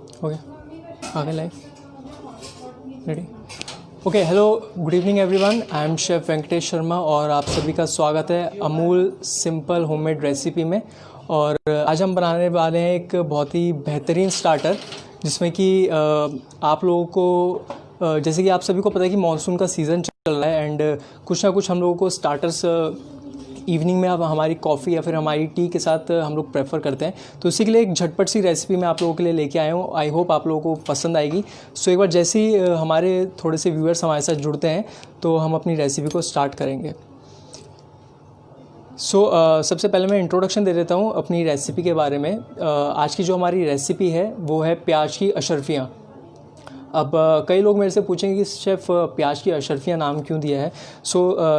Okay, आगे live ready. Okay, hello, good evening everyone. I am chef Venkatesh Sharma और आप सभी का स्वागत है अमूल सिंपल होममेड रेसिपी में। और आज हम बनाने वाले हैं एक बहुत ही बेहतरीन स्टार्टर, जिसमें कि आप लोगों को जैसे कि आप सभी को पता है कि मानसून का सीज़न चल रहा है एंड कुछ ना कुछ हम लोगों को स्टार्टर्स इवनिंग में अब हमारी कॉफ़ी या फिर हमारी टी के साथ हम लोग प्रेफर करते हैं। तो इसी के लिए एक झटपट सी रेसिपी मैं आप लोगों के लिए लेके आया हूँ। आई होप आप लोगों को पसंद आएगी। सो एक बार जैसे ही हमारे थोड़े से व्यूअर्स हमारे साथ जुड़ते हैं तो हम अपनी रेसिपी को स्टार्ट करेंगे। सबसे पहले मैं इंट्रोडक्शन दे देता हूँ अपनी रेसिपी के बारे में। आज की जो हमारी रेसिपी है वो है प्याज की अशरफियाँ। अब कई लोग मेरे से पूछेंगे कि शेफ़ प्याज की अशरफियाँ नाम क्यों दिया है।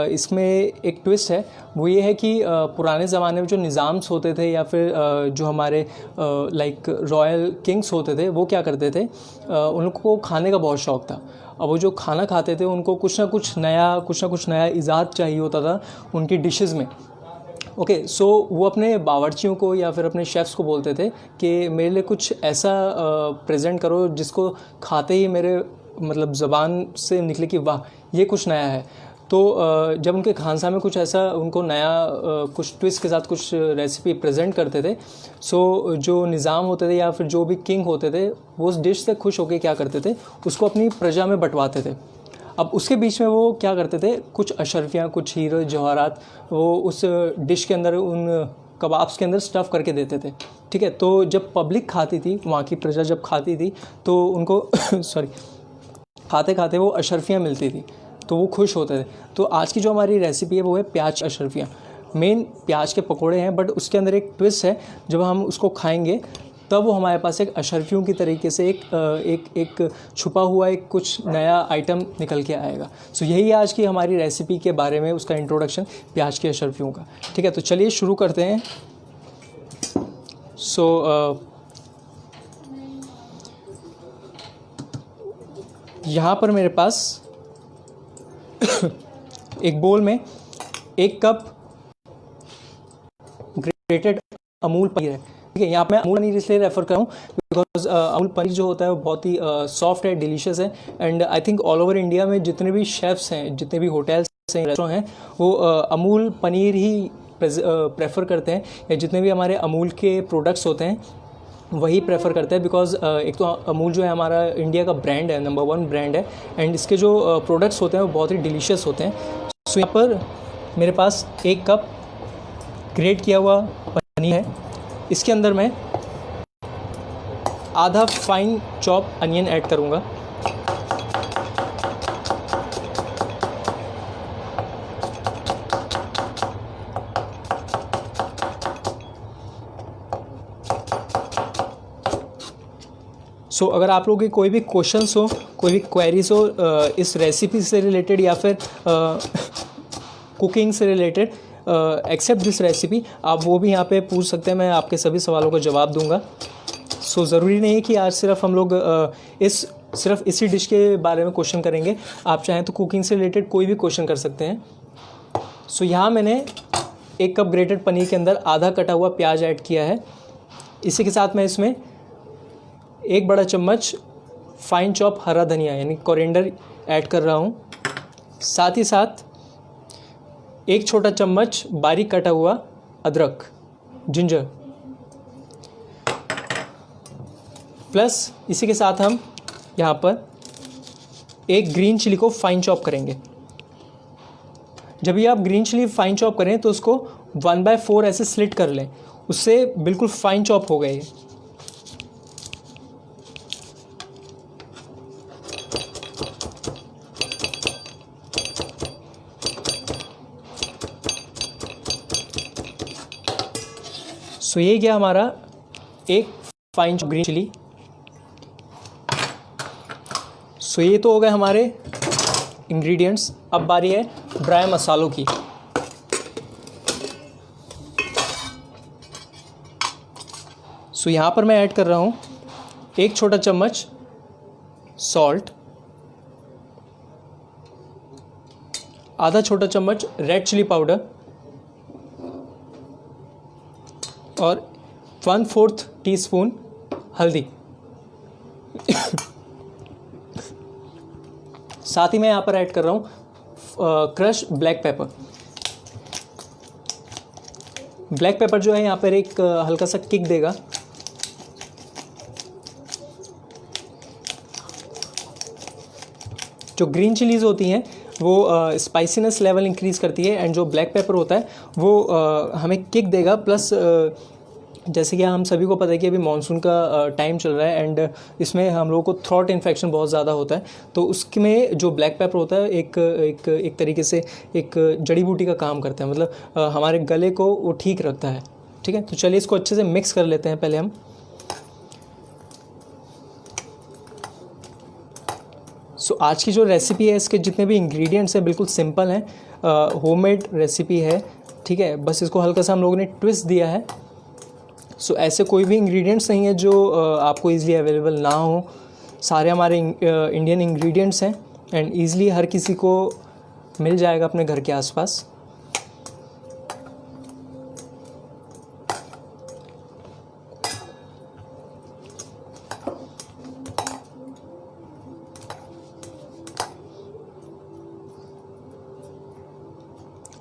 इसमें एक ट्विस्ट है, वो ये है कि पुराने ज़माने में जो निज़ाम्स होते थे या फिर जो हमारे लाइक रॉयल किंग्स होते थे, वो क्या करते थे, उनको खाने का बहुत शौक़ था। अब वो जो खाना खाते थे उनको कुछ ना कुछ नया इजाद चाहिए होता था उनकी डिशेज़ में। ओके, वो अपने बावर्चियों को या फिर अपने शेफ़्स को बोलते थे कि मेरे लिए कुछ ऐसा प्रेजेंट करो जिसको खाते ही मेरे मतलब ज़बान से निकले कि वाह, ये कुछ नया है। तो जब उनके खानसा में कुछ ऐसा उनको नया कुछ ट्विस्ट के साथ कुछ रेसिपी प्रेजेंट करते थे, जो निज़ाम होते थे या फिर जो भी किंग होते थे, वो उस डिश से खुश होकर क्या करते थे, उसको अपनी प्रजा में बंटवाते थे। अब उसके बीच में वो क्या करते थे, कुछ अशरफियाँ, कुछ हीरो जवाहरात वो उस डिश के अंदर, उन कबाब्स के अंदर स्टफ़ करके देते थे। ठीक है, तो जब पब्लिक खाती थी, वहाँ की प्रजा जब खाती थी तो उनको सॉरी, खाते खाते वो अशरफियाँ मिलती थी तो वो खुश होते थे। तो आज की जो हमारी रेसिपी है वो है प्याज अशरफियाँ। मेन प्याज के पकोड़े हैं, बट उसके अंदर एक ट्विस्ट है, जब हम उसको खाएंगे तब वो हमारे पास एक अशरफियों की तरीके से एक छुपा हुआ एक कुछ नया आइटम निकल के आएगा। यही आज की हमारी रेसिपी के बारे में उसका इंट्रोडक्शन प्याज के अशरफियों का। ठीक है, तो चलिए शुरू करते हैं। यहाँ पर मेरे पास एक बोल में 1 कप ग्रेटेड अमूल पनीर है। ठीक है, यहाँ पे मैं अमूल पनीर इसलिए रेफ़र कर रहा हूँ बिकॉज अमूल पनीर जो होता है वो बहुत ही सॉफ्ट है, डिलीशियस है and I think all over India में जितने भी शेफ़्स हैं, जितने भी होटल्स हैं, रेस्टोरेंट हैं, वो अमूल पनीर ही प्रेफर करते हैं, या जितने भी हमारे अमूल के प्रोडक्ट्स होते हैं वही प्रेफर करते हैं। बिकॉज एक तो अमूल जो है हमारा इंडिया का ब्रांड है, नंबर 1 ब्रांड है एंड इसके जो प्रोडक्ट्स होते हैं वो बहुत ही डिलीशियस होते हैं। यहाँ पर मेरे पास 1 कप ग्रेट किया हुआ पनीर है। इसके अंदर मैं आधा फाइन चॉप अनियन ऐड करूँगा। अगर आप लोगों के कोई भी क्वेश्चंस हो, कोई भी क्वेरीज हो इस रेसिपी से रिलेटेड या फिर कुकिंग से रिलेटेड एक्सेप्ट दिस रेसिपी, आप वो भी यहाँ पे पूछ सकते हैं। मैं आपके सभी सवालों का जवाब दूंगा। ज़रूरी नहीं है कि आज सिर्फ हम लोग सिर्फ इसी डिश के बारे में क्वेश्चन करेंगे। आप चाहें तो कुकिंग से रिलेटेड कोई भी क्वेश्चन कर सकते हैं। यहाँ मैंने 1 कप ग्रेटेड पनीर के अंदर आधा कटा हुआ प्याज ऐड किया है। इसी के साथ मैं इसमें 1 बड़ा चम्मच फाइन चॉप हरा धनिया यानी कोरिएंडर ऐड कर रहा हूँ। साथ ही साथ 1 छोटा चम्मच बारीक कटा हुआ अदरक, जिंजर, प्लस इसी के साथ हम यहाँ पर 1 ग्रीन चिली को फाइन चॉप करेंगे। जब भी आप ग्रीन चिली फाइन चॉप करें तो उसको 1/4 ऐसे स्लिट कर लें, उससे बिल्कुल फाइन चॉप हो गए। ये गया हमारा 1 फाइन ग्रीन चिली। ये तो हो गए हमारे इंग्रेडिएंट्स। अब बारी है ड्राई मसालों की। यहाँ पर मैं ऐड कर रहा हूँ 1 छोटा चम्मच सॉल्ट, आधा छोटा चम्मच रेड चिली पाउडर और 1/4 टीस्पून हल्दी। साथ ही मैं यहाँ पर ऐड कर रहा हूँ crush black pepper. Black pepper जो है यहाँ पर एक हल्का सा किक देगा। जो ग्रीन चिलीज़ होती हैं वो स्पाइसीनेस लेवल इंक्रीज़ करती है, एंड जो ब्लैक पेपर होता है वो हमें किक देगा। प्लस जैसे कि हम सभी को पता है कि अभी मानसून का टाइम चल रहा है, एंड इसमें हम लोगों को थ्रोट इन्फेक्शन बहुत ज़्यादा होता है, तो उसमें जो ब्लैक पेपर होता है एक तरीके से एक जड़ी बूटी का काम करता है, मतलब हमारे गले को वो ठीक रखता है। ठीक है, तो चलिए इसको अच्छे से मिक्स कर लेते हैं पहले हम। सो आज की जो रेसिपी है, इसके जितने भी इंग्रेडिएंट्स हैं बिल्कुल सिंपल हैं, होममेड रेसिपी है। ठीक है, बस इसको हल्का सा हम लोगों ने ट्विस्ट दिया है। सो ऐसे कोई भी इंग्रेडिएंट्स नहीं है जो आपको ईज़िली अवेलेबल ना हो। सारे हमारे इंडियन इंग्रेडिएंट्स हैं, एंड ईज़िली हर किसी को मिल जाएगा अपने घर के आसपास।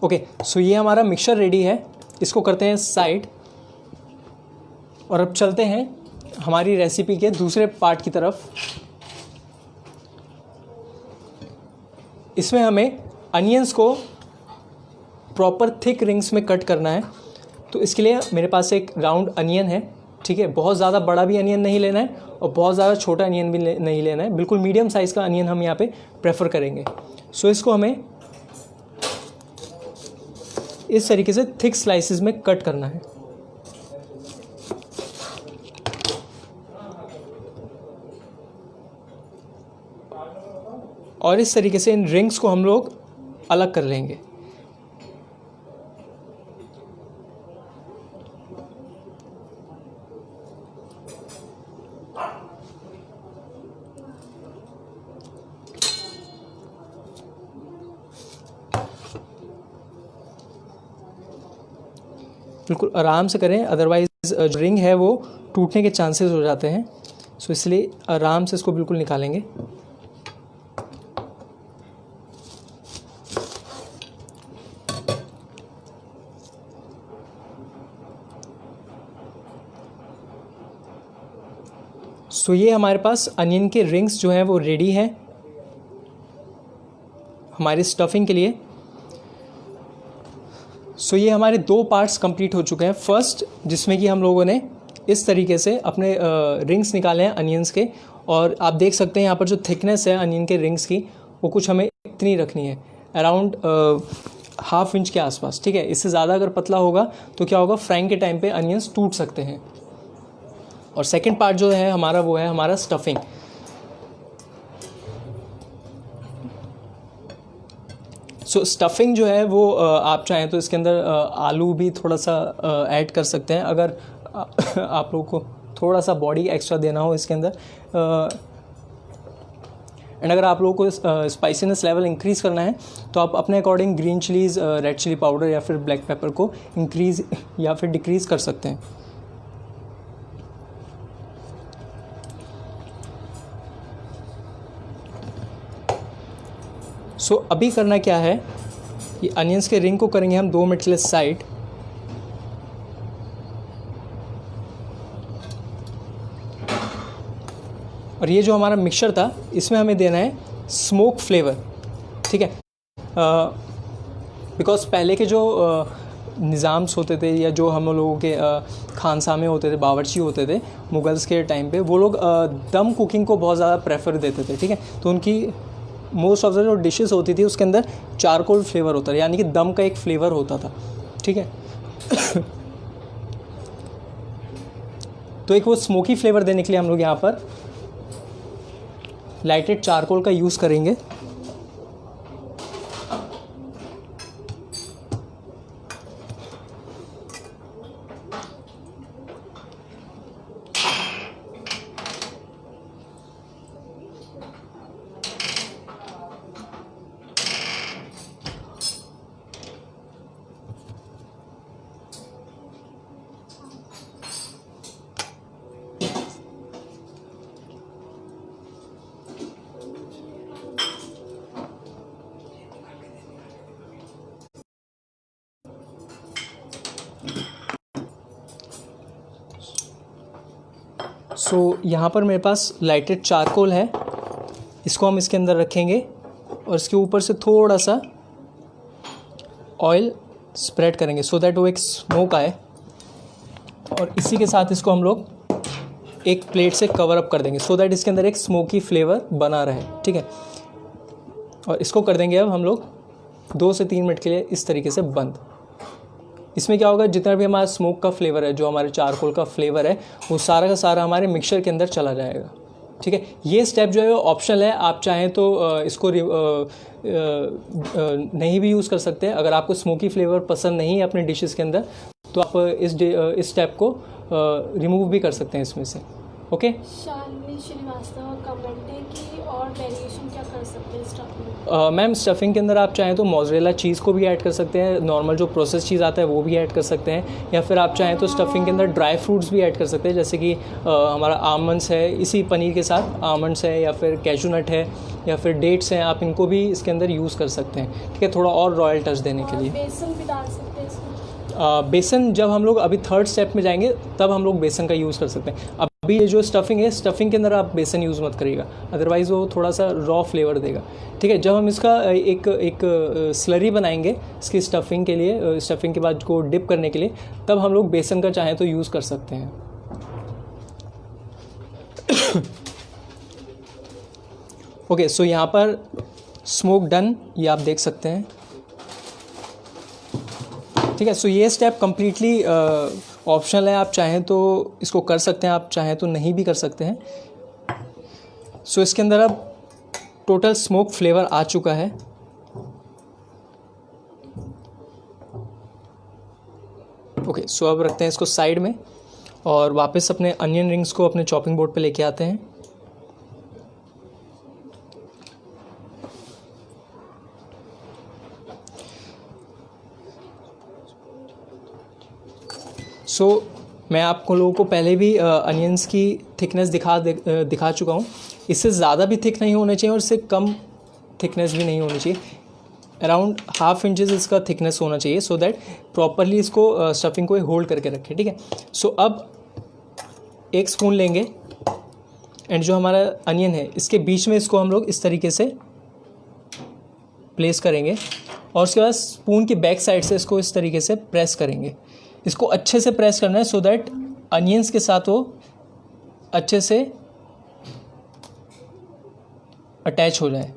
ओके, सो ये हमारा मिक्सचर रेडी है, इसको करते हैं साइड। और अब चलते हैं हमारी रेसिपी के दूसरे पार्ट की तरफ। इसमें हमें अनियंस को प्रॉपर थिक रिंग्स में कट करना है। तो इसके लिए मेरे पास एक राउंड अनियन है। ठीक है, बहुत ज़्यादा बड़ा भी अनियन नहीं लेना है और बहुत ज़्यादा छोटा अनियन भी नहीं लेना है, बिल्कुल मीडियम साइज़ का अनियन हम यहाँ पे प्रेफर करेंगे। सो इसको हमें इस तरीके से थिक स्लाइसेस में कट करना है। और इस तरीके से इन रिंग्स को हम लोग अलग कर लेंगे। बिल्कुल आराम से करें, अदरवाइज जो रिंग है वो टूटने के चांसेस हो जाते हैं। सो इसलिए आराम से इसको बिल्कुल निकालेंगे। सो ये हमारे पास अनियन के रिंग्स जो हैं वो रेडी हैं हमारी स्टफिंग के लिए। सो ये हमारे दो पार्ट्स कंप्लीट हो चुके हैं। फर्स्ट, जिसमें कि हम लोगों ने इस तरीके से अपने रिंग्स निकाले हैं अनियंस के, और आप देख सकते हैं यहाँ पर जो थिकनेस है अनियन के रिंग्स की वो कुछ हमें इतनी रखनी है, अराउंड 1/2 इंच के आसपास। ठीक है, इससे ज़्यादा अगर पतला होगा तो क्या होगा, फ्राइंग के टाइम पे अनियंस टूट सकते हैं। और सेकंड पार्ट जो है हमारा वो है हमारा स्टफिंग। सो स्टफिंग जो है वो आप चाहें तो इसके अंदर आलू भी थोड़ा सा ऐड कर सकते हैं, अगर आप लोगों को थोड़ा सा बॉडी एक्स्ट्रा देना हो इसके अंदर। एंड अगर आप लोगों को स्पाइसीनेस लेवल इंक्रीज़ करना है तो आप अपने according green chillies, red chilli powder या फिर ब्लैक पेपर को इंक्रीज़ या फिर डिक्रीज़ कर सकते हैं। सो अभी करना क्या है, ये अनियंस के रिंग को करेंगे हम 2 मिनट के लिए साइड। और ये जो हमारा मिक्सचर था इसमें हमें देना है स्मोक फ्लेवर। ठीक है, बिकॉज पहले के जो निज़ाम्स होते थे या जो हम लोगों के खानसामे होते थे, बावर्ची होते थे मुगल्स के टाइम पे, वो लोग दम कुकिंग को बहुत ज़्यादा प्रेफर देते थे। ठीक है, तो उनकी मोस्ट ऑफ द जो डिशेस होती थी उसके अंदर चारकोल फ्लेवर होता था, यानी कि दम का एक फ्लेवर होता था। ठीक है तो एक वो स्मोकी फ्लेवर देने के लिए हम लोग यहाँ पर लाइटेड चारकोल का यूज़ करेंगे। सो यहाँ पर मेरे पास लाइटेड चारकोल है, इसको हम इसके अंदर रखेंगे और इसके ऊपर से थोड़ा सा ऑयल स्प्रेड करेंगे सो दैट वो एक स्मोक आए, और इसी के साथ इसको हम लोग एक प्लेट से कवर अप कर देंगे सो दैट इसके अंदर एक स्मोकी फ्लेवर बना रहे, ठीक है। और इसको कर देंगे अब हम लोग 2 से 3 मिनट के लिए इस तरीके से बंद। इसमें क्या होगा, जितना भी हमारा स्मोक का फ्लेवर है, जो हमारे चारकोल का फ्लेवर है, वो सारा का सारा हमारे मिक्सचर के अंदर चला जाएगा, ठीक है। ये स्टेप जो है वो ऑप्शनल है, आप चाहें तो इसको नहीं भी यूज़ कर सकते हैं। अगर आपको स्मोकी फ्लेवर पसंद नहीं है अपने डिशेस के अंदर, तो आप इस स्टेप को रिमूव भी कर सकते हैं इसमें से, ओके। शालिनी श्रीवास्तव कमेंट है कि और वेरिएशन क्या कर सकते हैं स्टफिंग? मैम स्टफिंग के अंदर आप चाहें तो मोज़रेला चीज़ को भी ऐड कर सकते हैं, नॉर्मल जो प्रोसेस चीज़ आता है वो भी ऐड कर सकते हैं, या फिर आप चाहें तो स्टफिंग के अंदर ड्राई फ्रूट्स भी ऐड कर सकते हैं, जैसे कि हमारा आमंड्स है, इसी पनीर के साथ आमंड्स है, या फिर कैशू नट है, या फिर डेट्स हैं, आप इनको भी इसके अंदर यूज़ कर सकते हैं, ठीक है, थोड़ा और रॉयल टच देने के लिए। बेसन भी डाल सकते हैं इसमें? बेसन जब हम लोग अभी 3rd स्टेप में जाएंगे तब हम लोग बेसन का यूज़ कर सकते हैं। अभी ये जो स्टफिंग है, स्टफिंग के अंदर आप बेसन यूज़ मत करिएगा, अदरवाइज़ वो थोड़ा सा रॉ फ्लेवर देगा, ठीक है। जब हम इसका एक स्लरी बनाएंगे इसकी स्टफिंग के लिए, स्टफिंग के बाद को डिप करने के लिए, तब हम लोग बेसन का चाहें तो यूज़ कर सकते हैं। ओके, सो यहाँ पर स्मोक डन, ये आप देख सकते हैं, ठीक है। सो ये स्टेप कम्प्लीटली ऑप्शनल है, आप चाहें तो इसको कर सकते हैं, आप चाहें तो नहीं भी कर सकते हैं। सो इसके अंदर अब टोटल स्मोक फ्लेवर आ चुका है। ओके, सो अब रखते हैं इसको साइड में और वापस अपने अनियन रिंग्स को अपने चॉपिंग बोर्ड पे लेके आते हैं। सो मैं आपको लोगों को पहले भी अनियंस की थिकनेस दिखा चुका हूँ। इससे ज़्यादा भी थिक नहीं होना चाहिए और इससे कम थिकनेस भी नहीं होनी चाहिए। अराउंड 1/2 इंचेस इसका थिकनेस होना चाहिए सो दैट प्रॉपरली इसको स्टफिंग को होल्ड करके रखें, ठीक है। सो अब 1 स्पून लेंगे एंड जो हमारा अनियन है इसके बीच में इसको हम लोग इस तरीके से प्लेस करेंगे और उसके बाद स्पून की बैक साइड से इसको इस तरीके से प्रेस करेंगे। इसको अच्छे से प्रेस करना है सो दैट अनियंस के साथ वो अच्छे से अटैच हो जाए।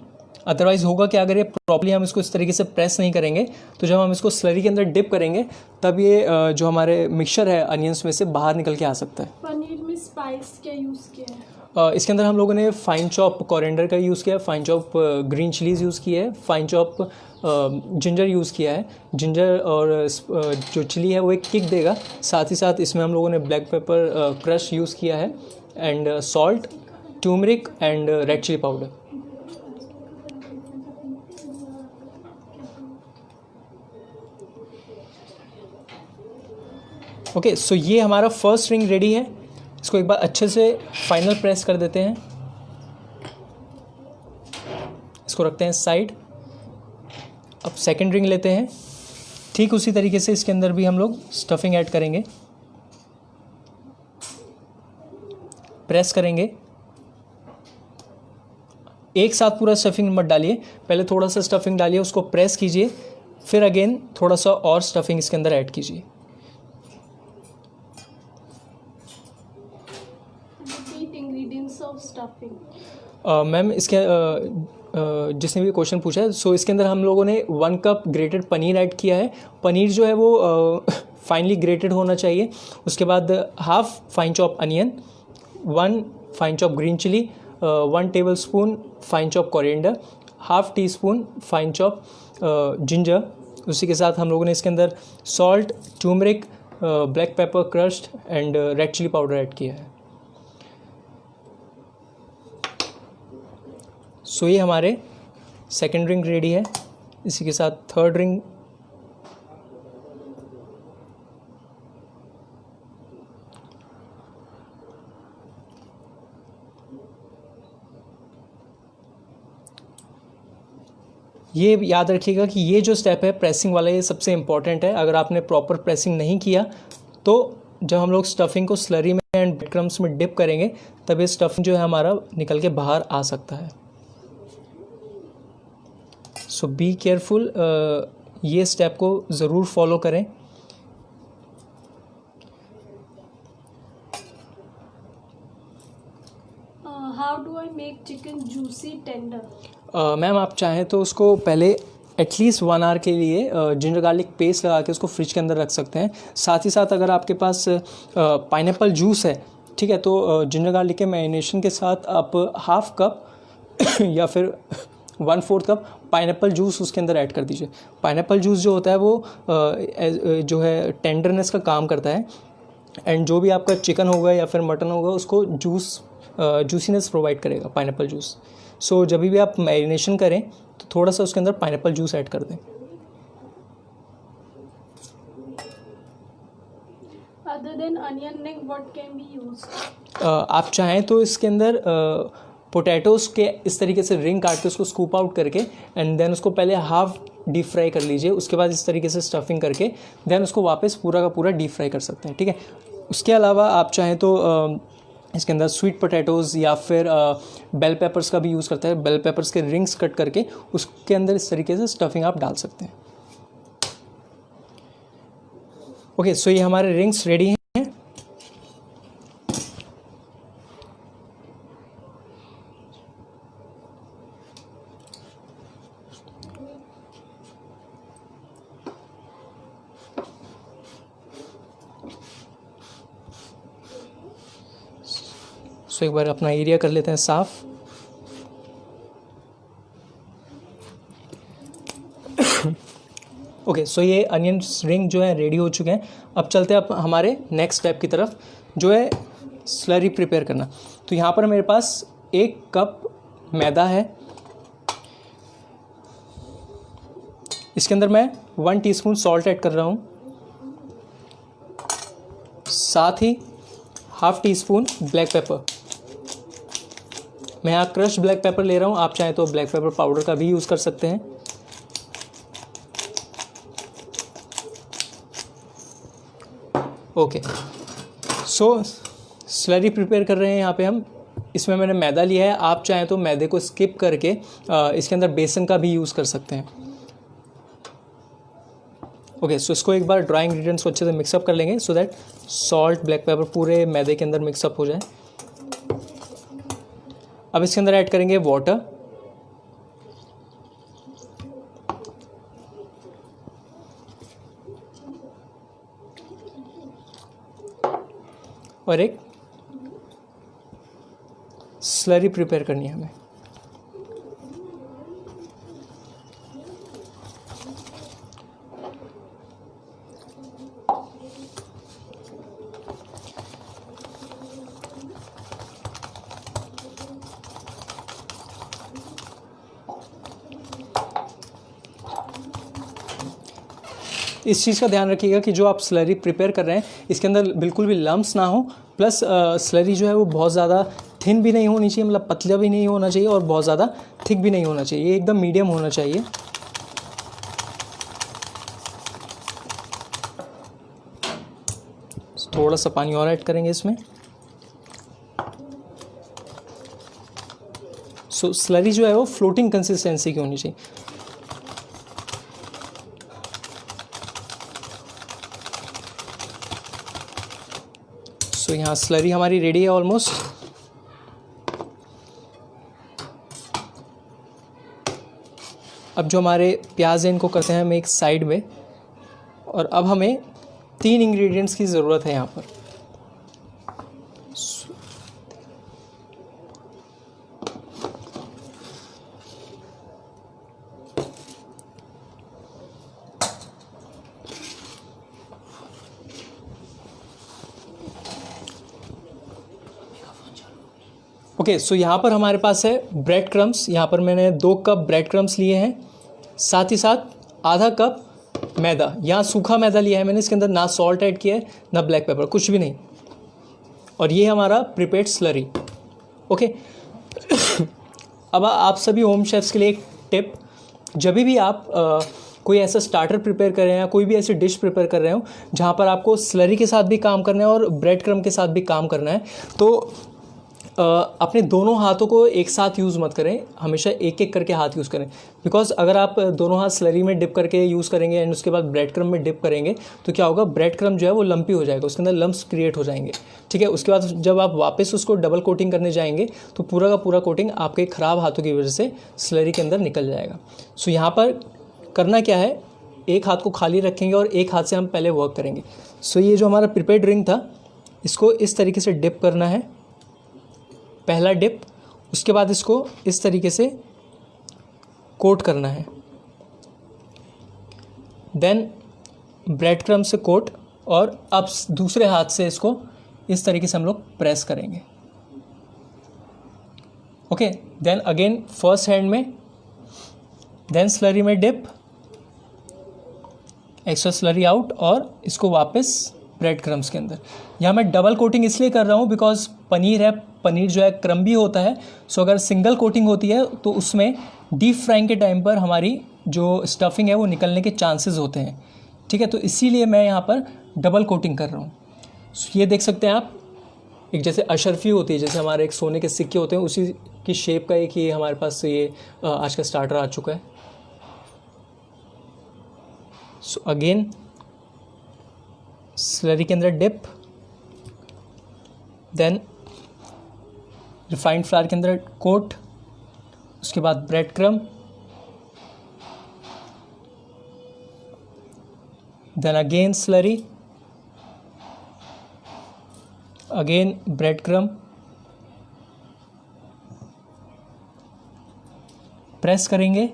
अदरवाइज़ होगा कि अगर ये प्रॉपर्ली हम इसको इस तरीके से प्रेस नहीं करेंगे तो जब हम इसको स्लरी के अंदर डिप करेंगे तब ये जो हमारे मिक्सचर है अनियंस में से बाहर निकल के आ सकता है। पनीर में स्पाइस क्या यूज़ किया है? इसके अंदर हम लोगों ने फाइन चॉप कोरिएंडर का यूज़ किया है, fine chop green chillies use किया है, फाइन चॉप जिंजर यूज़ किया है। जिंजर और जो चिली है वो एक किक देगा। साथ ही साथ इसमें हम लोगों ने ब्लैक पेपर क्रश यूज़ किया है and salt, turmeric and red chilli powder. Okay, so ये हमारा फर्स्ट रिंग रेडी है। इसको एक बार अच्छे से फाइनल प्रेस कर देते हैं। इसको रखते हैं साइड। अब सेकंड रिंग लेते हैं। ठीक उसी तरीके से इसके अंदर भी हम लोग स्टफिंग ऐड करेंगे, प्रेस करेंगे। एक साथ पूरा स्टफिंग मत डालिए, पहले थोड़ा सा स्टफिंग डालिए, उसको प्रेस कीजिए, फिर अगेन थोड़ा सा और स्टफिंग इसके अंदर ऐड कीजिए। मैम इसके जिसने भी क्वेश्चन पूछा है, सो इसके अंदर हम लोगों ने 1 कप ग्रेटेड पनीर ऐड किया है। पनीर जो है वो फाइनली ग्रेटेड होना चाहिए। उसके बाद half fine chop onion, 1 fine chop green chilli, 1 tablespoon fine chop coriander, half teaspoon fine chop ginger. उसी के साथ हम लोगों ने इसके अंदर salt, turmeric, black pepper crushed and red chilli powder add किया है। सो ये हमारे सेकेंड रिंग रेडी है। इसी के साथ थर्ड रिंग। ये याद रखिएगा कि ये जो स्टेप है प्रेसिंग वाला, ये सबसे इम्पॉर्टेंट है। अगर आपने प्रॉपर प्रेसिंग नहीं किया तो जब हम लोग स्टफिंग को स्लरी में एंड ब्रेड क्रम्स में डिप करेंगे तब ये स्टफिंग जो है हमारा निकल के बाहर आ सकता है। सो बी केयरफुल, ये स्टेप को ज़रूर फॉलो करें। How do I make chicken juicy tender? Ma'am आप चाहें तो उसको पहले एटलीस्ट 1 आवर के लिए जिंजर गार्लिक पेस्ट लगा के उसको फ्रिज के अंदर रख सकते हैं। साथ ही साथ अगर आपके पास पाइनएप्पल जूस है, ठीक है, तो जिंजर गार्लिक के मैरिनेशन के साथ आप हाफ कप या फिर 1/4 कप पाइनएप्पल जूस उसके अंदर ऐड कर दीजिए। पाइनएप्पल जूस जो होता है वो जो है टेंडरनेस का काम करता है, एंड जो भी आपका चिकन होगा या फिर मटन होगा उसको जूसीनेस प्रोवाइड करेगा पाइनएप्पल जूस। सो जब भी आप मैरिनेशन करें तो थोड़ा सा उसके अंदर पाइनएप्पल जूस ऐड कर दें। Other than onion ring what can be used? आप चाहें तो इसके अंदर पोटैटोज़ के इस तरीके से रिंग काट के उसको स्कूप आउट करके एंड देन उसको पहले हाफ डीप फ्राई कर लीजिए। उसके बाद इस तरीके से स्टफिंग करके देन उसको वापस पूरा का पूरा डीप फ्राई कर सकते हैं, ठीक है। उसके अलावा आप चाहें तो इसके अंदर स्वीट पोटैटोज़ या फिर बेल पेपर्स का भी यूज़ करते हैं। बेल पेपर्स के रिंग्स कट करके उसके अंदर इस तरीके से स्टफिंग आप डाल सकते हैं। ओके, सो ये हमारे रिंग्स रेडी हैं। सो एक बार अपना एरिया कर लेते हैं साफ़। ओके, सो ये अनियन रिंग जो है रेडी हो चुके हैं। अब चलते हैं हमारे नेक्स्ट स्टेप की तरफ, जो है स्लरी प्रिपेयर करना। तो यहाँ पर मेरे पास 1 कप मैदा है। इसके अंदर मैं 1 टीस्पून सॉल्ट ऐड कर रहा हूँ, साथ ही half teaspoon black pepper. मैं यहाँ क्रश ब्लैक पेपर ले रहा हूँ, आप चाहें तो ब्लैक पेपर पाउडर का भी यूज़ कर सकते हैं। ओके, सो स्लरी प्रिपेयर कर रहे हैं यहाँ पे हम। इसमें मैंने मैदा लिया है, आप चाहें तो मैदे को स्किप करके इसके अंदर बेसन का भी यूज़ कर सकते हैं। ओके, सो इसको एक बार ड्राई इंग्रेडिएंट्स को अच्छे से मिक्सअप कर लेंगे so that salt black paper पूरे मैदे के अंदर मिक्सअप हो जाए। अब इसके अंदर ऐड करेंगे वाटर, और एक स्लरी प्रिपेयर करनी है हमें। इस चीज़ का ध्यान रखिएगा कि जो आप स्लरी प्रिपेयर कर रहे हैं इसके अंदर बिल्कुल भी लम्प्स ना हो, प्लस स्लरी जो है वो बहुत ज़्यादा थिन भी नहीं होनी चाहिए, मतलब पतला भी नहीं होना चाहिए और बहुत ज़्यादा थिक भी नहीं होना चाहिए, ये एकदम मीडियम होना चाहिए। थोड़ा सा पानी और ऐड करेंगे इसमें। सो स्लरी जो है वो फ्लोटिंग कंसिस्टेंसी की होनी चाहिए। सो यहाँ स्लरी हमारी रेडी है ऑलमोस्ट। अब जो हमारे प्याज हैं इनको करते हैं हम एक साइड में, और अब हमें 3 इंग्रेडिएंट्स की ज़रूरत है यहाँ पर। ओके, सो यहाँ पर हमारे पास है ब्रेड क्रम्स। यहाँ पर मैंने 2 कप ब्रेड क्रम्स लिए हैं, साथ ही साथ आधा कप मैदा। यहाँ सूखा मैदा लिया है मैंने, इसके अंदर ना सॉल्ट ऐड किया है ना ब्लैक पेपर, कुछ भी नहीं। और ये हमारा प्रिपेयर्ड स्लरी। ओके, अब आप सभी होम शेफ्स के लिए एक टिप, जब भी आप कोई ऐसा स्टार्टर प्रिपेयर कर रहे हैं या कोई भी ऐसी डिश प्रिपेयर कर रहे हो जहाँ पर आपको स्लरी के साथ भी काम करना है और ब्रेड क्रम्ब के साथ भी काम करना है, तो अपने दोनों हाथों को एक साथ यूज़ मत करें, हमेशा एक एक करके हाथ यूज़ करें। बिकॉज अगर आप दोनों हाथ स्लरी में डिप करके यूज़ करेंगे एंड उसके बाद ब्रेड क्रम्ब में डिप करेंगे तो क्या होगा, ब्रेड क्रम्ब जो है वो लंपी हो जाएगा, उसके अंदर लम्प्स क्रिएट हो जाएंगे। ठीक है, उसके बाद जब आप वापस उसको डबल कोटिंग करने जाएंगे तो पूरा का पूरा कोटिंग आपके ख़राब हाथों की वजह से स्लरी के अंदर निकल जाएगा। सो यहाँ पर करना क्या है, एक हाथ को खाली रखेंगे और एक हाथ से हम पहले वर्क करेंगे। सो ये जो हमारा प्रिपेयर्ड रिंग था, इसको इस तरीके से डिप करना है, पहला डिप। उसके बाद इसको इस तरीके से कोट करना है, देन ब्रेड क्रम्ब से कोट, और अब दूसरे हाथ से इसको इस तरीके से हम लोग प्रेस करेंगे। Okay, then again first hand में, देन स्लरी में डिप, एक्स्ट्रा स्लरी आउट, और इसको वापस ब्रेड क्रम्ब्स के अंदर। यहाँ मैं डबल कोटिंग इसलिए कर रहा हूँ बिकॉज पनीर है, पनीर जो है क्रम्बी होता है। सो अगर सिंगल कोटिंग होती है तो उसमें डीप फ्राइंग के टाइम पर हमारी जो स्टफिंग है वो निकलने के चांसेस होते हैं। ठीक है, तो इसीलिए मैं यहाँ पर डबल कोटिंग कर रहा हूँ। ये देख सकते हैं आप, एक जैसे अशरफी होती है, जैसे हमारे एक सोने के सिक्के होते हैं, उसी की शेप का एक ये हमारे पास ये आज का स्टार्टर आ चुका है। सो अगेन स्लरी के अंदर डिप, देन रिफाइंड फ्लावर के अंदर कोट, उसके बाद bread crumb, then again slurry, again bread crumb, press करेंगे,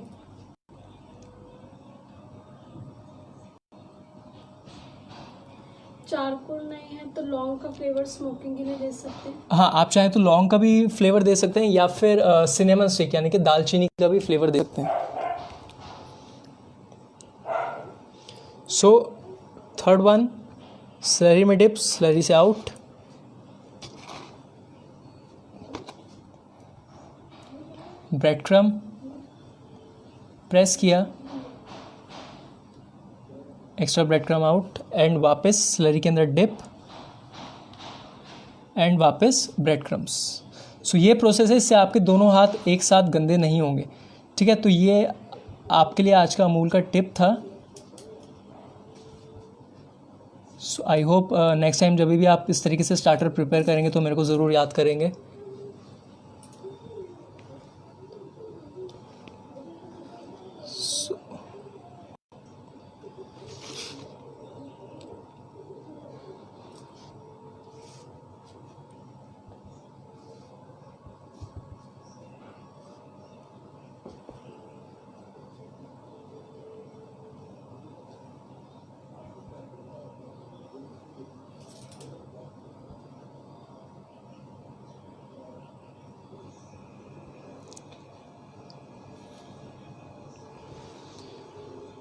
चारकोल नहीं है तो लौंग का फ्लेवर स्मोकिंग के लिए दे सकते हैं। हाँ, आप चाहें तो लौंग का भी फ्लेवर दे सकते हैं या फिर सिनेमन स्टिक यानी कि दालचीनी का भी फ्लेवर दे सकते हैं। सो थर्ड वन, स्लरी में डिप, स्लरी से आउट, ब्रेड क्रम्ब प्रेस किया, extra bread crumb out, and वापस स्लरी के अंदर डिप, एंड वापस ब्रेड क्रम्ब्स। सो ये प्रोसेस है, इससे आपके दोनों हाथ एक साथ गंदे नहीं होंगे। ठीक है, तो ये आपके लिए आज का अमूल का टिप था। सो आई होप नेक्स्ट टाइम जब भी आप इस तरीके से स्टार्टर प्रिपेयर करेंगे तो मेरे को ज़रूर याद करेंगे।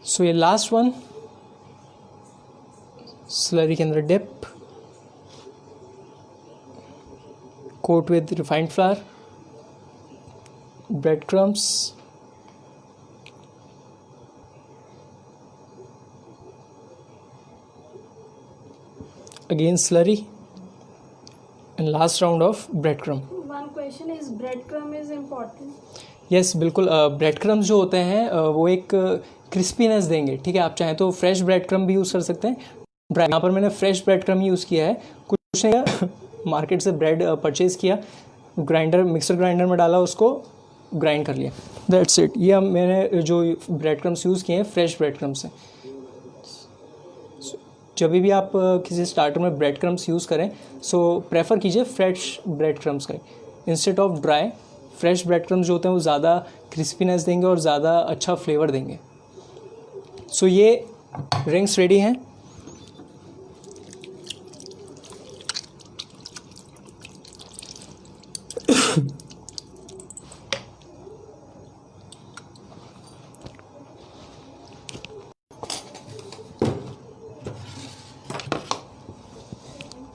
सो ये लास्ट वन, स्लरी के अंदर dip, coat with refined flour, bread crumbs, again slurry, and last round of bread crumb. One question, is bread crumb is important? Yes, बिल्कुल। ब्रेड क्रम्ब्स जो होते हैं वो एक क्रिस्पीनेस देंगे। ठीक है, आप चाहें तो फ्रेश ब्रेड क्रम्ब भी यूज़ कर सकते हैं। यहाँ पर मैंने फ्रेश ब्रेड क्रम्ब यूज़ किया है। कुछ नहीं, मार्केट से ब्रेड परचेज़ किया, मिक्सर ग्राइंडर में डाला, उसको ग्राइंड कर लिया, दैट्स इट। ये मैंने जो ब्रेड क्रम्ब्स यूज़ किए हैं फ्रेश ब्रेड क्रम्ब्स हैं। जब भी आप किसी स्टार्टर में ब्रेड क्रम्ब्स यूज़ करें सो प्रेफर कीजिए फ्रेश ब्रेड क्रम्ब्स करें instead of dry. Fresh bread crumbs जो होते हैं वो ज़्यादा क्रिस्पीनेस देंगे और ज़्यादा अच्छा फ्लेवर देंगे। सो ये रिंग्स रेडी हैं।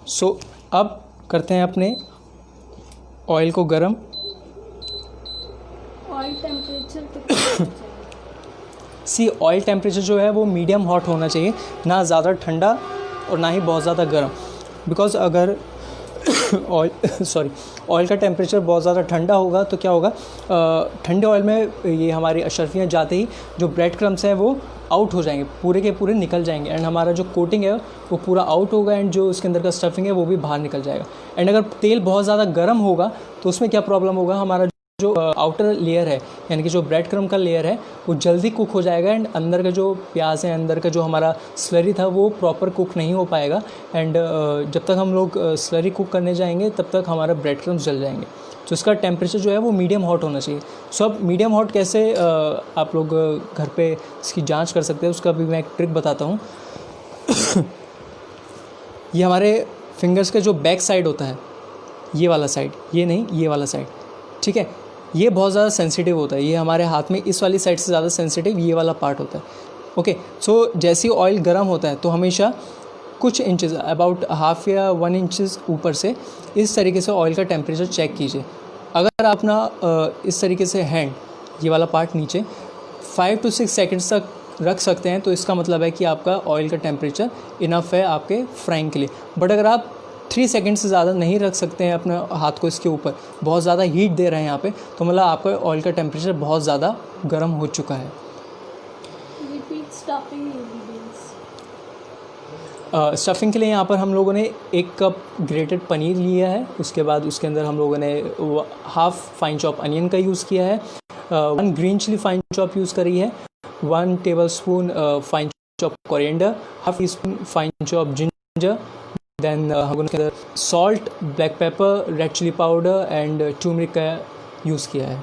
सो अब करते हैं अपने ऑयल को गरम। ऑयल टेम्परेचर कितना होना चाहिए? सी ऑयल टेम्परेचर जो है वो मीडियम हॉट होना चाहिए, ना ज़्यादा ठंडा और ना ही बहुत ज़्यादा गर्म। बिकॉज़ अगर ऑयल का टेम्परेचर बहुत ज़्यादा ठंडा होगा तो क्या होगा, ठंडे ऑयल में ये हमारी अशर्फियाँ जाते ही जो ब्रेड क्रम्स हैं वो आउट हो जाएंगे, पूरे के पूरे निकल जाएंगे, एंड हमारा जो कोटिंग है वो पूरा आउट होगा, एंड जो उसके अंदर का स्टफिंग है वो भी बाहर निकल जाएगा। एंड अगर तेल बहुत ज़्यादा गर्म होगा तो उसमें क्या प्रॉब्लम होगा, हमारा जो आउटर लेयर है यानी कि जो ब्रेड क्रम्ब का लेयर है वो जल्दी कुक हो जाएगा, एंड अंदर का जो प्याज है, अंदर का जो हमारा स्लरी था वो प्रॉपर कुक नहीं हो पाएगा। एंड जब तक हम लोग स्लरी कुक करने जाएंगे तब तक हमारा ब्रेड क्रम्स जल जाएंगे। तो इसका टेम्परेचर जो है वो मीडियम हॉट होना चाहिए। सो अब मीडियम हॉट कैसे आप लोग घर पे इसकी जांच कर सकते हैं, उसका भी मैं एक ट्रिक बताता हूँ। ये हमारे फिंगर्स का जो बैक साइड होता है, ये वाला साइड, ये नहीं, ये वाला साइड, ठीक है, ये बहुत ज़्यादा सेंसिटिव होता है। ये हमारे हाथ में इस वाली साइड से ज़्यादा सेंसिटिव ये वाला पार्ट होता है। ओके, सो जैसे ही ऑयल गर्म होता है तो हमेशा कुछ इंचेस, अबाउट हाफ या 1 इंचेस ऊपर से इस तरीके से ऑयल का टेम्परेचर चेक कीजिए। अगर आप ना इस तरीके से हैंड, ये वाला पार्ट नीचे 5 to 6 सेकेंड्स तक रख सकते हैं तो इसका मतलब है कि आपका ऑयल का टेम्परेचर इनफ है आपके फ्राइंग के लिए। बट अगर आप 3 सेकेंड से ज़्यादा नहीं रख सकते हैं अपने हाथ को इसके ऊपर, बहुत ज़्यादा हीट दे रहे हैं यहाँ पे, तो मतलब आपका ऑयल का टेम्परेचर बहुत ज़्यादा गर्म हो चुका है। Repeat stuffing ingredients. स्टफिंग के लिए यहाँ पर हम लोगों ने 1 कप ग्रेटेड पनीर लिया है, उसके बाद उसके अंदर हम लोगों ने हाफ फाइन चॉप अनियन का यूज़ किया है, 1 green chilli fine chop use करी है, 1 tablespoon fine chop coriander, half teaspoon fine chop ginger, then हम लोगों ने salt, black pepper, red chilli powder and turmeric का यूज़ किया है।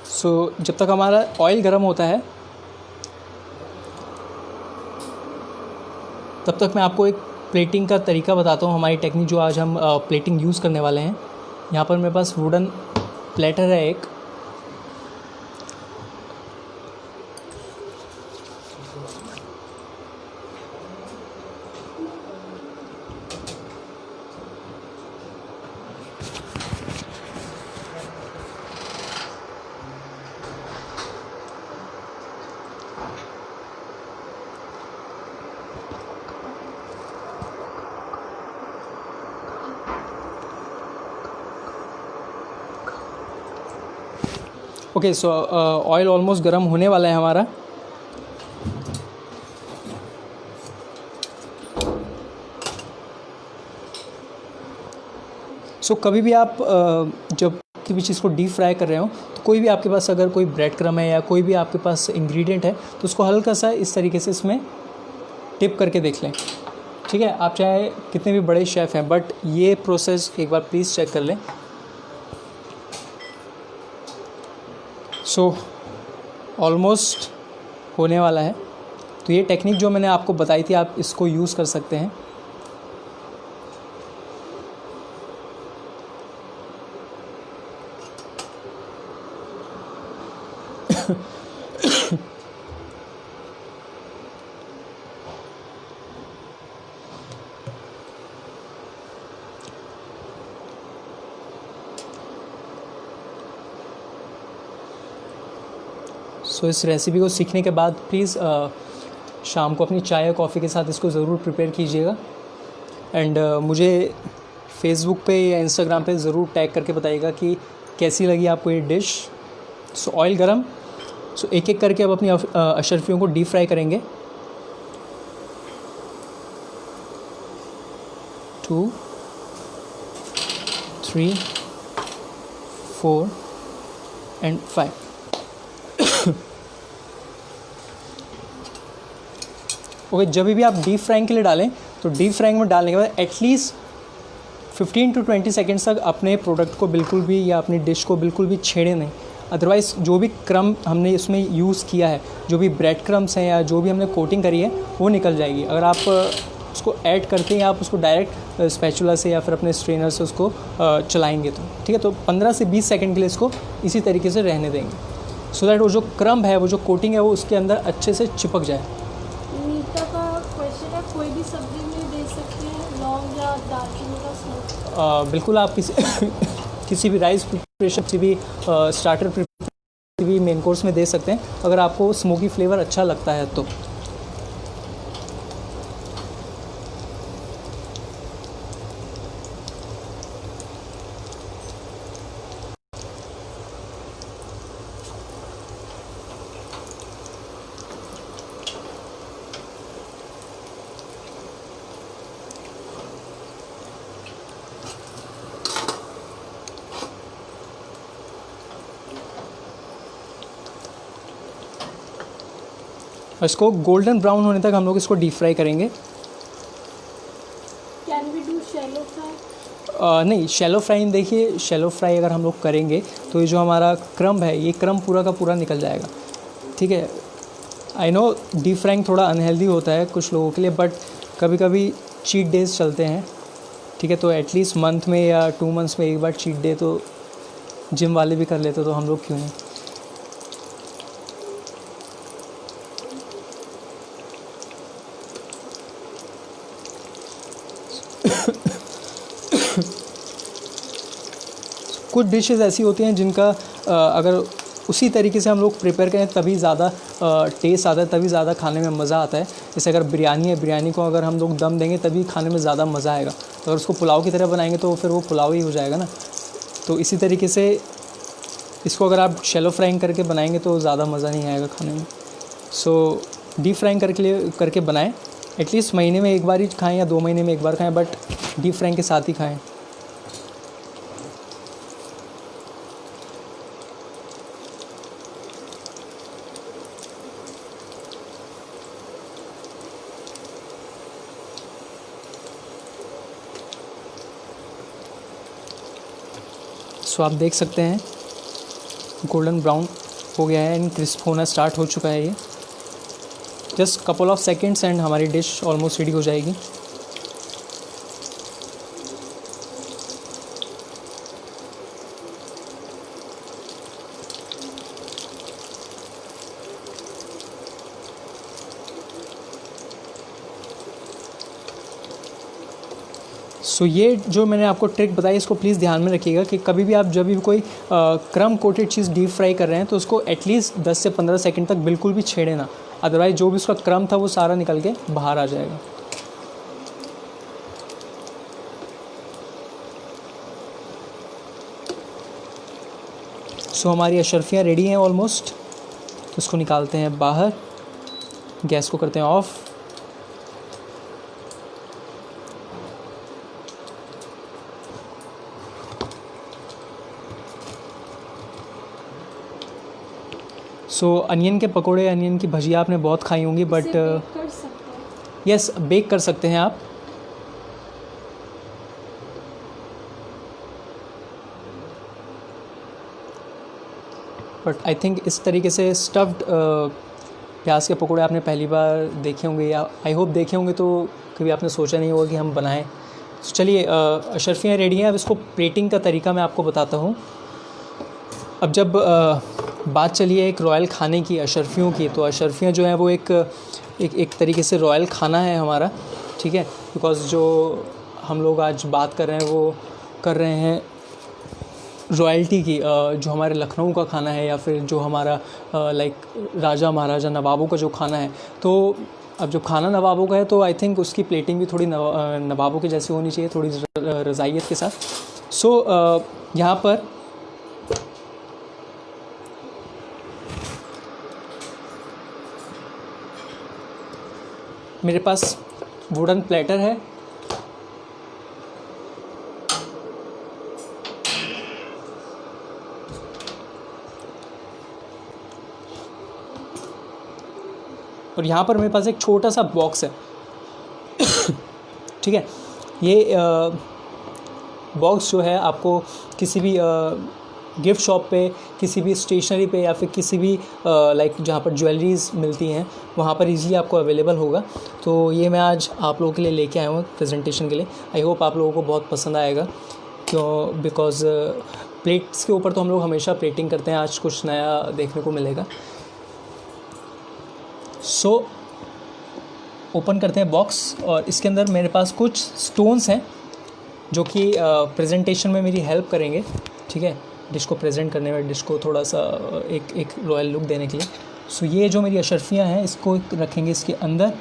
सो जब तक हमारा ऑयल गर्म होता है तब तक मैं आपको एक प्लेटिंग का तरीका बताता हूँ, हमारी टेक्निक जो आज हम प्लेटिंग यूज़ करने वाले हैं। यहाँ पर मेरे पास वुडन प्लेटर है एक, ओके। सो ऑयल ऑलमोस्ट गर्म होने वाला है हमारा। सो कभी भी आप जब किसी भी चीज़ को डीप फ्राई कर रहे हो तो कोई भी आपके पास अगर कोई ब्रेड क्रम है या कोई भी आपके पास इंग्रेडिएंट है तो उसको हल्का सा इस तरीके से इसमें टिप करके देख लें, ठीक है। आप चाहे कितने भी बड़े शेफ़ हैं, बट ये प्रोसेस एक बार प्लीज़ चेक कर लें। सो ऑलमोस्ट होने वाला है। तो ये टेक्निक जो मैंने आपको बताई थी आप इसको यूज़ कर सकते हैं। सो इस रेसिपी को सीखने के बाद प्लीज़ शाम को अपनी चाय या कॉफ़ी के साथ इसको ज़रूर प्रिपेयर कीजिएगा। एंड मुझे फेसबुक पे या इंस्टाग्राम पे ज़रूर टैग करके बताइएगा कि कैसी लगी आपको ये डिश। सो ऑयल गरम। सो एक एक करके अब अपनी अशरफियों को डीप फ्राई करेंगे। 2 3 4 एंड 5। ओके, जब भी आप डीप फ्राइंग के लिए डालें तो डीप फ्राइंग में डालने के बाद एटलीस्ट 15 to 20 सेकेंड्स तक अपने प्रोडक्ट को बिल्कुल भी या अपनी डिश को बिल्कुल भी छेड़े नहीं, अदरवाइज़ जो भी क्रम हमने इसमें यूज़ किया है, जो भी ब्रेड क्रम्स हैं या जो भी हमने कोटिंग करी है वो निकल जाएगी। अगर आप उसको ऐड करके या आप उसको डायरेक्ट स्पैचुला से या फिर अपने स्ट्रेनर से उसको चलाएंगे तो ठीक है। तो 15 से 20 सेकंड के लिए इसको इसी तरीके से रहने देंगे, सो दैट वो जो क्रम्ब है, वो जो कोटिंग है, वो उसके अंदर अच्छे से चिपक जाए। नीता का क्वेश्चन है, कोई भी सब्जी में दे सकते हैं लौंग या दालचीनी का स्मोक? बिल्कुल, आप किसी भी राइस प्रिपरेशन, किसी भी स्टार्टर प्रिपरेशन, किसी भी मेन कोर्स में दे सकते हैं, अगर आपको स्मोकी फ्लेवर अच्छा लगता है तो। और इसको गोल्डन ब्राउन होने तक हम लोग इसको डीप फ्राई करेंगे। Can we do shallow fry? नहीं, शैलो फ्राई देखिए, शैलो फ्राई अगर हम लोग करेंगे तो ये जो हमारा क्रम्ब है, ये क्रम्ब पूरा का पूरा निकल जाएगा, ठीक है। आई नो डीप फ्राइंग थोड़ा अनहेल्दी होता है कुछ लोगों के लिए, बट कभी कभी चीट डेज चलते हैं, ठीक है। तो एटलीस्ट मंथ में या 2 मंथ्स में एक बार चीट डे तो जिम वाले भी कर लेते, तो हम लोग क्यों नहीं। कुछ डिशेस ऐसी होती हैं जिनका अगर उसी तरीके से हम लोग प्रिपेयर करें तभी ज़्यादा टेस्ट आता है, तभी ज़्यादा खाने में मज़ा आता है। जैसे अगर बिरयानी है, बिरयानी को अगर हम लोग दम देंगे तभी खाने में ज़्यादा मज़ा आएगा। अगर उसको पुलाव की तरह बनाएंगे तो फिर वो पुलाव ही हो जाएगा ना। तो इसी तरीके से इसको अगर आप शैलो फ्राइंग करके बनाएंगे तो ज़्यादा मज़ा नहीं आएगा खाने में। सो डीप फ्राइंग करके बनाएं, एटलीस्ट महीने में एक बार ही खाएँ या 2 महीने में एक बार खाएँ, बट डीप फ्राइंग के साथ ही खाएँ। सो आप देख सकते हैं गोल्डन ब्राउन हो गया है एंड क्रिस्प होना स्टार्ट हो चुका है। ये just couple of seconds and हमारी डिश ऑलमोस्ट रेडी हो जाएगी। सो ये जो मैंने आपको ट्रिक बताई, इसको प्लीज़ ध्यान में रखिएगा कि कभी भी आप जब भी कोई क्रम कोटेड चीज़ डीप फ्राई कर रहे हैं तो उसको एटलीस्ट 10 से 15 सेकंड तक बिल्कुल भी छेड़े ना, अदरवाइज़ जो भी उसका क्रम था वो सारा निकल के बाहर आ जाएगा। सो हमारी अशरफियाँ रेडी हैं ऑलमोस्ट, तो इसको निकालते हैं बाहर, गैस को करते हैं ऑफ़। सो अनियन के पकोड़े, अनियन की भजिया आपने बहुत खाई होंगी, बट कर सकते हैं। यस, बेक कर सकते हैं आप। बट आई थिंक इस तरीके से स्टफ्ड प्याज के पकोड़े आपने पहली बार देखे होंगे, या आई होप देखे होंगे, तो कभी आपने सोचा नहीं होगा कि हम बनाएं। तो चलिए, अशरफियाँ रेडी हैं। अब इसको प्लेटिंग का तरीका मैं आपको बताता हूँ। अब जब बात चली है एक रॉयल खाने की, अशरफियों की, तो अशरफियाँ जो हैं वो एक तरीके से रॉयल खाना है हमारा, ठीक है। बिकॉज़ जो हम लोग आज बात कर रहे हैं वो कर रहे हैं रॉयल्टी की, जो हमारे लखनऊ का खाना है या फिर जो हमारा लाइक राजा महाराजा नवाबों का जो खाना है। तो अब जो खाना नवाबों का है तो आई थिंक उसकी प्लेटिंग भी थोड़ी नवाबों की जैसी होनी चाहिए, थोड़ी रज़ाइयत के साथ। सो यहाँ पर मेरे पास वुडन प्लेटर है, और यहाँ पर मेरे पास एक छोटा सा बॉक्स है ठीक है। ये बॉक्स जो है आपको किसी भी गिफ्ट शॉप पे, किसी भी स्टेशनरी पे या फिर किसी भी लाइक जहाँ पर ज्वेलरीज मिलती हैं वहाँ पर इजीली आपको अवेलेबल होगा। तो ये मैं आज आप लोगों के लिए लेके आया हूँ प्रेजेंटेशन के लिए। आई होप आप लोगों को बहुत पसंद आएगा, क्यों बिकॉज़ प्लेट्स के ऊपर तो हम लोग हमेशा प्लेटिंग करते हैं, आज कुछ नया देखने को मिलेगा। सो ओपन करते हैं बॉक्स, और इसके अंदर मेरे पास कुछ स्टोन्स हैं जो कि प्रेजेंटेशन में मेरी हेल्प करेंगे, ठीक है, डिश को प्रेजेंट करने में, डिश को थोड़ा सा एक रॉयल लुक देने के लिए। सो ये जो मेरी अशर्फियाँ हैं इसको रखेंगे इसके अंदर।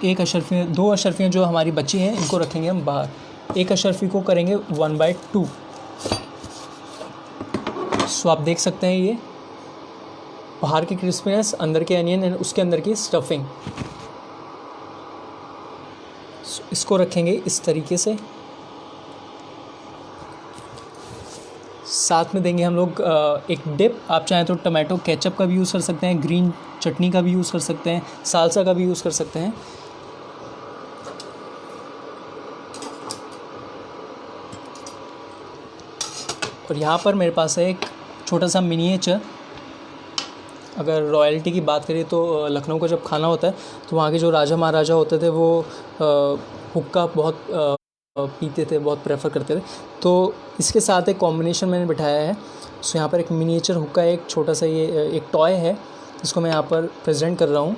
एक अशर्फी, 2 अशर्फियाँ जो हमारी बची हैं इनको रखेंगे हम बाहर। एक अशर्फी को करेंगे 1/2। सो आप देख सकते हैं ये बाहर की क्रिस्पीनेस, अंदर के अनियन एंड उसके अंदर की स्टफिंग। इसको रखेंगे इस तरीके से। साथ में देंगे हम लोग एक डिप। आप चाहें तो टमाटो केचप का भी यूज़ कर सकते हैं, ग्रीन चटनी का भी यूज़ कर सकते हैं, सालसा का भी यूज़ कर सकते हैं। और यहाँ पर मेरे पास है एक छोटा सा मिनिएचर। अगर रॉयल्टी की बात करें तो लखनऊ को जब खाना होता है तो वहाँ के जो राजा महाराजा होते थे वो हुक्का बहुत पीते थे, बहुत प्रेफर करते थे। तो इसके साथ एक कॉम्बिनेशन मैंने बिठाया है। सो यहाँ पर एक मिनिएचर हुक्का, एक छोटा सा ये एक टॉय है, इसको मैं यहाँ पर प्रेजेंट कर रहा हूँ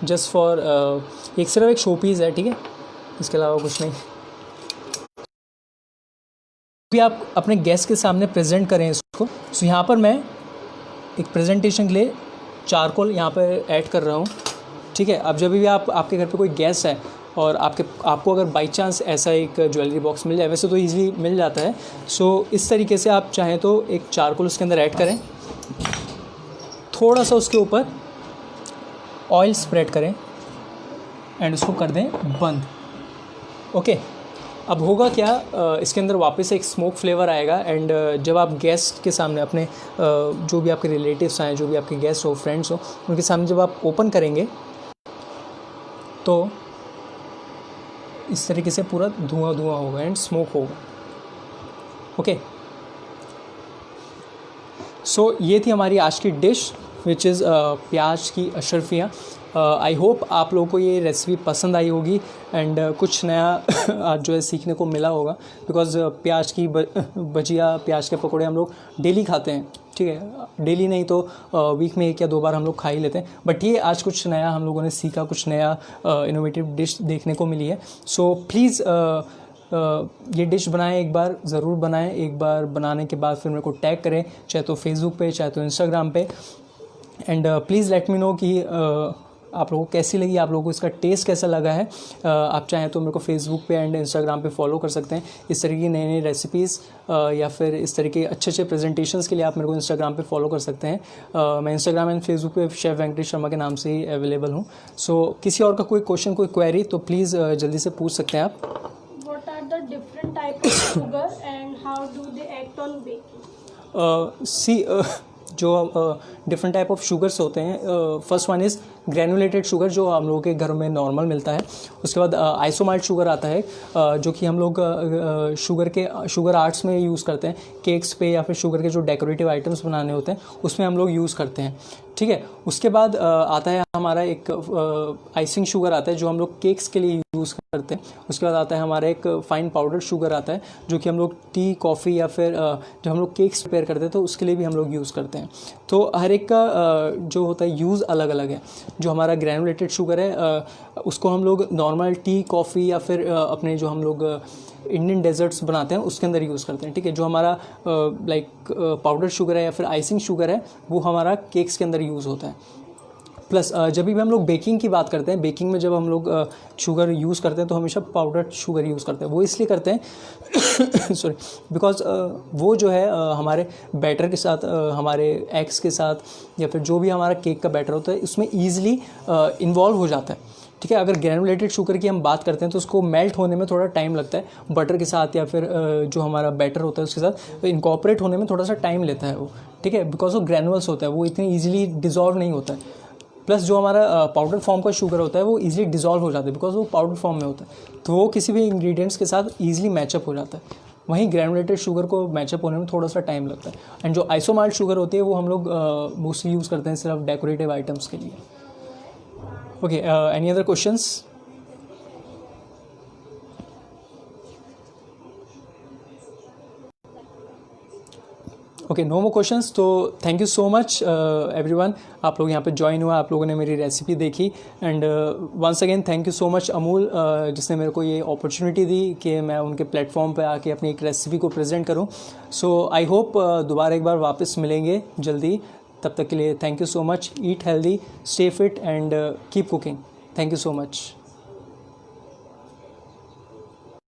जस्ट फॉर एक सिर्फ एक शो पीस है, ठीक है, इसके अलावा कुछ नहीं। भी आप अपने गेस्ट के सामने प्रेजेंट करें इसको। सो यहाँ पर मैं एक प्रेजेंटेशन के लिए चारकोल यहाँ पर ऐड कर रहा हूँ, ठीक है। अब जब भी आपके घर पे कोई गेस्ट है और आपको अगर बाई चांस ऐसा एक ज्वेलरी बॉक्स मिल जाए, वैसे तो ईज़िली मिल जाता है। सो इस तरीके से आप चाहें तो एक चारकोल उसके अंदर ऐड करें, थोड़ा सा उसके ऊपर ऑयल स्प्रेड करें एंड उसको कर दें बंद। ओके, अब होगा क्या, इसके अंदर वापस एक स्मोक फ्लेवर आएगा एंड जब आप गेस्ट के सामने अपने जो भी आपके रिलेटिव्स आए, जो भी आपके गेस्ट हो, फ्रेंड्स हो, उनके सामने जब आप ओपन करेंगे तो इस तरीके से पूरा धुआं होगा एंड स्मोक होगा। ओके, सो ये थी हमारी आज की डिश विच इज़ प्याज की अशर्फियाँ। आई होप आप लोगों को ये रेसिपी पसंद आई होगी एंड कुछ नया आज जो है सीखने को मिला होगा, बिकॉज़ प्याज की भजिया, प्याज के पकौड़े हम लोग डेली खाते हैं, ठीक है, डेली नहीं तो वीक में 1 या 2 बार हम लोग खा ही लेते हैं। बट ये आज कुछ नया हम लोगों ने सीखा, कुछ नया इनोवेटिव डिश देखने को मिली है। सो प्लीज़ ये डिश बनाएं, एक बार ज़रूर बनाएं। एक बार बनाने के बाद फिर मेरे को टैग करें, चाहे तो फेसबुक पे, चाहे तो इंस्टाग्राम पे, and please let me know कि आप लोगों को कैसी लगी, आप लोगों को इसका टेस्ट कैसा लगा है। आप चाहें तो मेरे को फेसबुक पे एंड इंस्टाग्राम पे फॉलो कर सकते हैं। इस तरह की नई नई रेसिपीज़ या फिर इस तरह के अच्छे प्रेजेंटेशंस के लिए आप मेरे को इंस्टाग्राम पे फॉलो कर सकते हैं। मैं इंस्टाग्राम एंड फेसबुक पे शेफ़ वेंकटेश शर्मा के नाम से ही अवेलेबल हूँ। सो किसी और का कोई क्वेश्चन, कोई क्वेरी तो प्लीज़ जल्दी से पूछ सकते हैं आप। What are the different type of sugar and how do they act on baking? जो डिफरेंट टाइप ऑफ शुगर्स होते हैं, first one is granulated sugar जो हम लोगों के घरों में नॉर्मल मिलता है। उसके बाद आइसोमाल्ट शुगर आता है जो कि हम लोग शुगर आर्ट्स में यूज़ करते हैं, केक्स पे या फिर शुगर के जो डेकोरेटिव आइटम्स बनाने होते हैं उसमें हम लोग यूज़ करते हैं, ठीक है। उसके बाद आता है हमारा एक आइसिंग शुगर आता है जो हम लोग केक्स के लिए यूज़ करते हैं। उसके बाद आता है हमारा एक फाइन पाउडर शुगर आता है जो कि हम लोग टी, कॉफ़ी या फिर जब हम लोग केक्स प्रिपेयर करते हैं तो उसके लिए भी हम लोग यूज़ करते हैं। तो हर एक का जो होता है यूज़ अलग अलग है। जो हमारा ग्रैनुलेटेड शुगर है उसको हम लोग नॉर्मल टी, कॉफ़ी या फिर अपने जो हम लोग इंडियन डेजर्ट्स बनाते हैं उसके अंदर यूज़ करते हैं, ठीक है। जो हमारा लाइक पाउडर शुगर है या फिर आइसिंग शुगर है वो हमारा केक्स के अंदर यूज़ होता है। प्लस जब भी हम लोग बेकिंग की बात करते हैं, बेकिंग में जब हम लोग शुगर यूज़ करते हैं तो हमेशा पाउडर शुगर यूज़ करते हैं। वो इसलिए करते हैं सॉरी, बिकॉज वो जो है हमारे बैटर के साथ, हमारे एग्स के साथ या फिर जो भी हमारा केक का बैटर होता है उसमें ईज़िली इन्वॉल्व हो जाता है, ठीक है। अगर ग्रेनुलेटेड शुगर की हम बात करते हैं तो उसको मेल्ट होने में थोड़ा टाइम लगता है, बटर के साथ या फिर जो हमारा बैटर होता है उसके साथ इनकॉर्पोरेट होने में थोड़ा सा टाइम लेता है वो, ठीक है, बिकॉज वो ग्रेनुअल्स होता है, वो इतनी ईजिली डिजॉल्व नहीं होता है। प्लस जो हमारा पाउडर फॉर्म का शुगर होता है वो ईजिली डिजॉल्व हो जाता है बिकॉज वो पाउडर फॉर्म में होता है, तो वो किसी भी इंग्रेडिएंट्स के साथ ईजिली मैचअप हो जाता है। वहीं ग्रेनुलेटेड शुगर को मैचअप होने में थोड़ा सा टाइम लगता है। एंड जो आइसोमाल्ट शुगर होती है वो हम लोग मोस्टली यूज़ करते हैं सिर्फ डेकोरेटिव आइटम्स के लिए। Okay, any other questions? Okay, no more questions. तो thank you so much everyone, आप लोग यहाँ पे ज्वाइन हुआ, आप लोगों ने मेरी रेसिपी देखी। And once again thank you so much Amul, जिसने मेरे को ये अपॉर्चुनिटी दी कि मैं उनके प्लेटफॉर्म पे आके अपनी एक रेसिपी को प्रेजेंट करूँ। सो आई होप दोबारा एक बार वापस मिलेंगे जल्दी। तब तक के लिए thank you so much. Eat healthy, stay fit and keep cooking. Thank you so much.